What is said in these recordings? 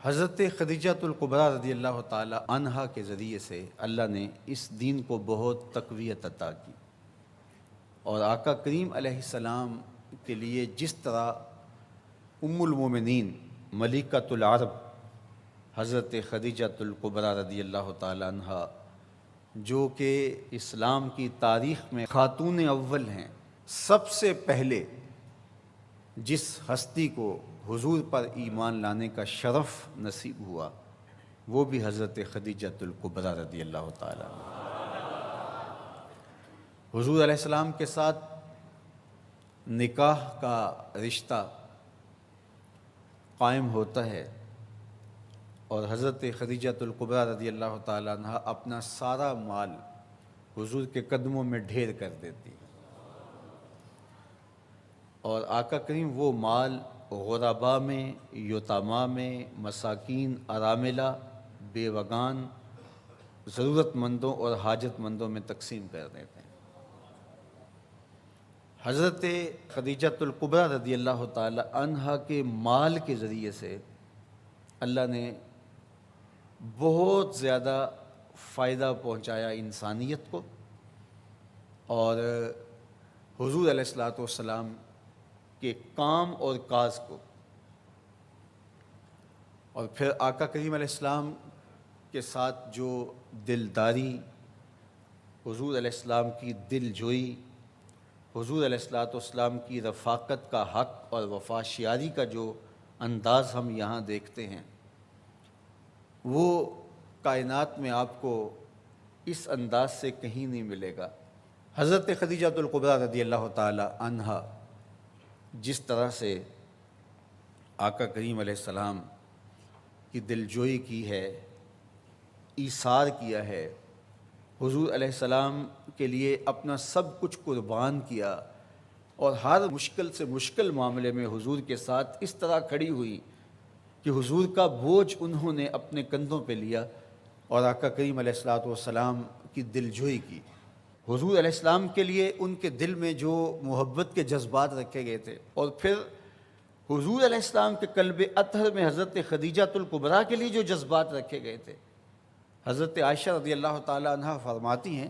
حضرت خدیجۃ الکبریٰ رضی اللہ تعالی عنہا کے ذریعے سے اللہ نے اس دین کو بہت تقویت عطا کی، اور آقا کریم علیہ السلام کے لیے جس طرح ام المومنین ملکۃ العرب حضرت خدیجۃ الکبریٰ رضی اللہ تعالی عنہا، جو کہ اسلام کی تاریخ میں خاتون اول ہیں، سب سے پہلے جس ہستی کو حضور پر ایمان لانے کا شرف نصیب ہوا وہ بھی حضرت خدیجۃ الکبریٰ رضی اللہ تعالی عنہ۔ حضور علیہ السلام کے ساتھ نکاح کا رشتہ قائم ہوتا ہے، اور حضرت خدیجۃ الکبریٰ رضی اللہ تعالی عنہ اپنا سارا مال حضور کے قدموں میں ڈھیر کر دیتی، اور آقا کریم وہ مال غرباء میں، یتاماء میں، مساکین، اراملہ، بیوگان، ضرورت مندوں اور حاجت مندوں میں تقسیم کر دیتے ہیں۔ حضرت خدیجۃ الکبریٰ رضی اللہ تعالی عنہا کے مال کے ذریعے سے اللہ نے بہت زیادہ فائدہ پہنچایا انسانیت کو، اور حضور علیہ الصلوۃ والسلام کے کام اور کاج کو، اور پھر آقا کریم علیہ السلام کے ساتھ جو دلداری، حضور علیہ السلام کی دل جوئی، حضور علیہ الصلوۃ والسلام کی رفاقت کا حق اور وفا شیاری کا جو انداز ہم یہاں دیکھتے ہیں، وہ کائنات میں آپ کو اس انداز سے کہیں نہیں ملے گا۔ حضرت خدیجۃ الکبریٰ رضی اللہ تعالی عنہا جس طرح سے آقا کریم علیہ السلام کی دلجوئی کی ہے، ایثار کیا ہے، حضور علیہ السلام کے لیے اپنا سب کچھ قربان کیا، اور ہر مشکل سے مشکل معاملے میں حضور کے ساتھ اس طرح کھڑی ہوئی کہ حضور کا بوجھ انہوں نے اپنے کندھوں پہ لیا، اور آقا کریم علیہ الصلوۃ والسلام کی دلجوئی کی۔ حضور علیہ السلام کے لیے ان کے دل میں جو محبت کے جذبات رکھے گئے تھے، اور پھر حضور علیہ السلام کے قلب اطہر میں حضرت خدیجۃ الکبریٰ کے لیے جو جذبات رکھے گئے تھے، حضرت عائشہ رضی اللہ تعالی عنہ فرماتی ہیں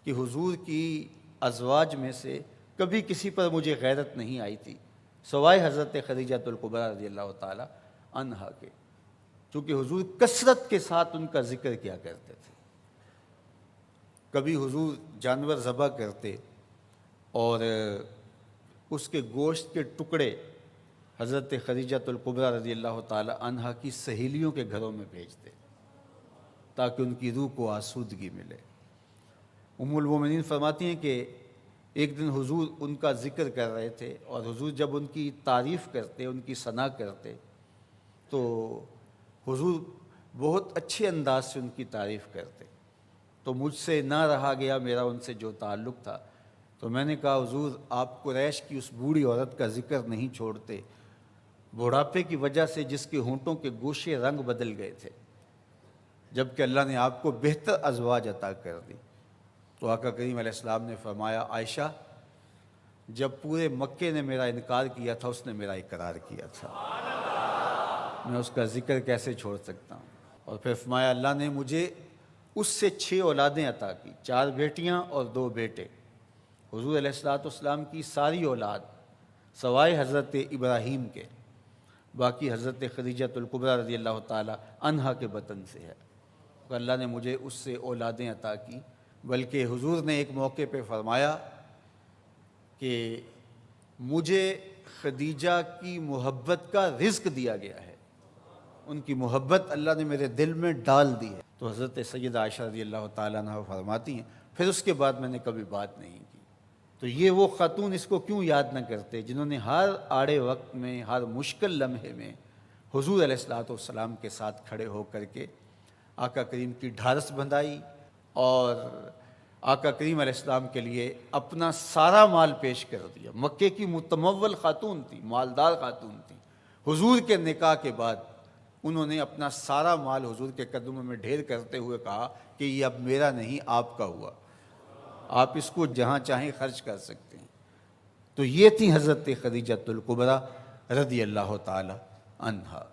کہ حضور کی ازواج میں سے کبھی کسی پر مجھے غیرت نہیں آئی تھی سوائے حضرت خدیجۃ الکبریٰ رضی اللہ تعالی عنہا کے، چونکہ حضور کثرت کے ساتھ ان کا ذکر کیا کرتے تھے۔ کبھی حضور جانور ذبح کرتے اور اس کے گوشت کے ٹکڑے حضرت خدیجۃ الکبریٰ رضی اللہ تعالی عنہا کی سہیلیوں کے گھروں میں بھیجتے تاکہ ان کی روح کو آسودگی ملے۔ ام المومنین فرماتی ہیں کہ ایک دن حضور ان کا ذکر کر رہے تھے، اور حضور جب ان کی تعریف کرتے، ان کی ثنا کرتے، تو حضور بہت اچھے انداز سے ان کی تعریف کرتے، تو مجھ سے نہ رہا گیا میرا ان سے جو تعلق تھا، تو میں نے کہا حضور آپ قریش کی اس بوڑھی عورت کا ذکر نہیں چھوڑتے، بڑھاپے کی وجہ سے جس کے ہونٹوں کے گوشے رنگ بدل گئے تھے، جبکہ اللہ نے آپ کو بہتر ازواج عطا کر دی۔ تو آقا کریم علیہ السلام نے فرمایا، عائشہ جب پورے مکے نے میرا انکار کیا تھا اس نے میرا اقرار کیا تھا، میں اس کا ذکر کیسے چھوڑ سکتا ہوں۔ اور پھر فرمایا اللہ نے مجھے اس سے 6 اولادیں عطا کی، 4 بیٹیاں اور 2 بیٹے۔ حضور علیہ الصلوۃ والسلام کی ساری اولاد سوائے حضرت ابراہیم کے، باقی حضرت خدیجۃ الکبریٰ رضی اللہ تعالی عنہا کے بطن سے ہے، تو اللہ نے مجھے اس سے اولادیں عطا کی۔ بلکہ حضور نے ایک موقع پہ فرمایا کہ مجھے خدیجہ کی محبت کا رزق دیا گیا ہے، ان کی محبت اللہ نے میرے دل میں ڈال دی ہے۔ تو حضرت سیدہ عائشہ رضی اللہ تعالیٰ عنہ فرماتی ہیں پھر اس کے بعد میں نے کبھی بات نہیں کی۔ تو یہ وہ خاتون اس کو کیوں یاد نہ کرتے جنہوں نے ہر آڑے وقت میں، ہر مشکل لمحے میں حضور علیہ الصلوۃ والسلام کے ساتھ کھڑے ہو کر کے آقا کریم کی ڈھارس بندھائی، اور آقا کریم علیہ السلام کے لیے اپنا سارا مال پیش کر دیا۔ مکے کی متمول خاتون تھی، مالدار خاتون تھی، حضور کے نکاح کے بعد انہوں نے اپنا سارا مال حضور کے قدموں میں ڈھیر کرتے ہوئے کہا کہ یہ اب میرا نہیں آپ کا ہوا، آپ اس کو جہاں چاہیں خرچ کر سکتے ہیں۔ تو یہ تھی حضرت خدیجۃ الکبریٰ رضی اللہ تعالی عنہا۔